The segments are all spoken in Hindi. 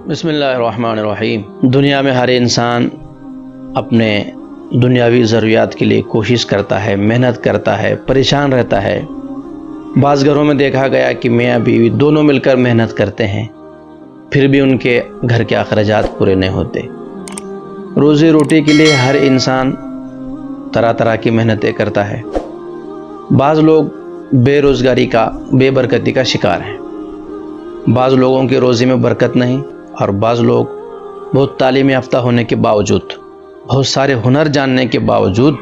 बिस्मिल्लाहिर्रहमानिर्रहीम। दुनिया में हर इंसान अपने दुनियावी ज़रूरियात के लिए कोशिश करता है, मेहनत करता है, परेशान रहता है। बाज़ घरों में देखा गया कि मियाँ बीवी दोनों मिलकर मेहनत करते हैं, फिर भी उनके घर के अखराजात पूरे नहीं होते। रोज़ी रोटी के लिए हर इंसान तरह तरह की मेहनतें करता है। बाज़ लोग बेरोज़गारी का, बेबरकती का शिकार हैं। बाज़ लोगों की रोज़ी में बरकत नहीं और बाज़ लोग बहुत तालीम याफ्ता होने के बावजूद, बहुत सारे हुनर जानने के बावजूद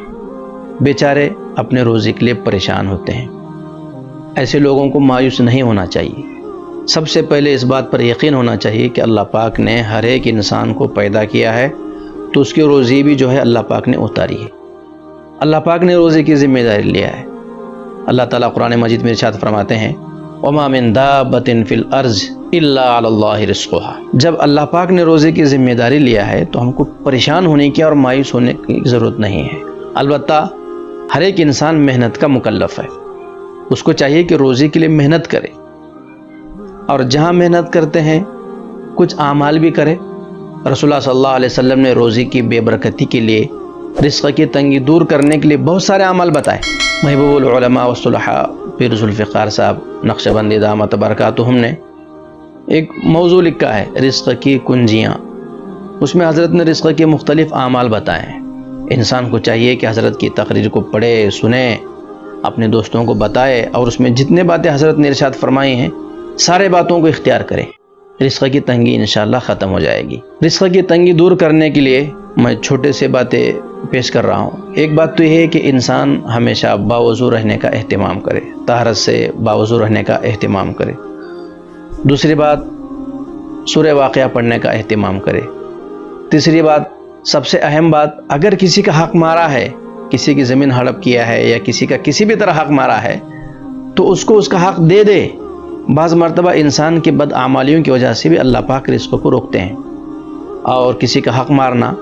बेचारे अपने रोज़ी के लिए परेशान होते हैं। ऐसे लोगों को मायूस नहीं होना चाहिए। सबसे पहले इस बात पर यकीन होना चाहिए कि अल्लाह पाक ने हर एक इंसान को पैदा किया है तो उसकी रोज़ी भी जो है अल्लाह पाक ने उतारी है। अल्लाह पाक ने रोज़ी की ज़िम्मेदारी लिया है। अल्लाह ताला कुरान मजीद में इरशाद फरमाते हैं, वमा मिन दाब्बतिन फिल अर्ज़ इल्ला अलल्लाहि रिज़्क़ुहा। जब अल्लाह पाक ने रोज़े की ज़िम्मेदारी लिया है तो हमको परेशान होने की और मायूस होने की ज़रूरत नहीं है। अलबत्ता हर एक इंसान मेहनत का मुकल्लफ़ है। उसको चाहिए कि रोज़े के लिए मेहनत करे और जहाँ मेहनत करते हैं कुछ आमाल भी करे। रसूलुल्लाह सल्लल्लाहु अलैहि वसल्लम ने रोज़े की बेबरकती के लिए, रिज़्क़ की तंगी दूर करने के लिए बहुत सारे आमाल बताए। महबूबुल उलमा व सुलहा पीर ज़ुल्फ़िकार साहब नक्शबंदी दामत बरकात हमने एक मौजू लिखा है, रिज़्क़ की कुंजियाँ। उसमें हज़रत ने रिज़्क़ के मुख्तलिफ़ आमाल बताए हैं। इंसान को चाहिए कि हज़रत की तकरीर को पढ़े, सुने, अपने दोस्तों को बताए और उसमें जितने बातें हज़रत ने इरशाद फरमाई हैं सारे बातों को इख्तियार करें। रिज़्क़ की तंगी इंशाअल्लाह ख़त्म हो जाएगी। रिज़्क़ की तंगी दूर करने के लिए मैं छोटे से बातें पेश कर रहा हूँ। एक बात तो यह है कि इंसान हमेशा बावज़ू रहने का एहतिमाम करे, तहरत से बावज़ू रहने का एहतिमाम करे। दूसरी बात, सूरह वाक़िया पढ़ने का एहतिमाम करे। तीसरी बात, सबसे अहम बात, अगर किसी का हक़ मारा है, किसी की ज़मीन हड़प किया है या किसी का किसी भी तरह हक़ मारा है तो उसको उसका हक़ दे दे। बाज़ मरतबा इंसान की बदआमालियों की वजह से भी अल्लाह पाक रिज़्क़ को रोकते हैं और किसी का हक़ मारना,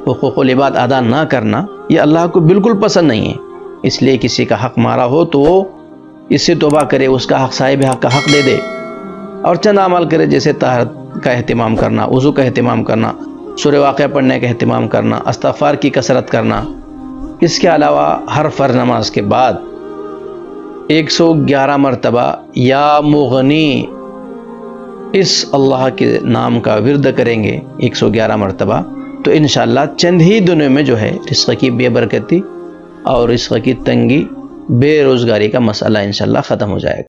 हुकूक़ुल इबाद अदा ना करना, ये अल्लाह को बिल्कुल पसंद नहीं है। इसलिए किसी का हक़ मारा हो तो वो इससे तौबा करे, उसका हक़, साहिब हक़ का हक़ दे दे और चंद अमल करे, जैसे तहरत का एहतिमाम करना, वज़ू का एहतिमाम करना, सूरह वाक़िया पढ़ने का एहतिमाम करना, इस्तिग़फ़ार की कसरत करना। इसके अलावा हर फ़र्ज़ नमाज के बाद 111 मरतबा या मुग़नी इस अल्लाह के नाम का विर्द करेंगे 111 मरतबा, तो इंशाअल्लाह चंद ही दिनों में जो है रिज़्क़ की बेबरकती और रिज़्क़ की तंगी, बेरोज़गारी का मसला इंशाअल्लाह ख़त्म हो जाएगा।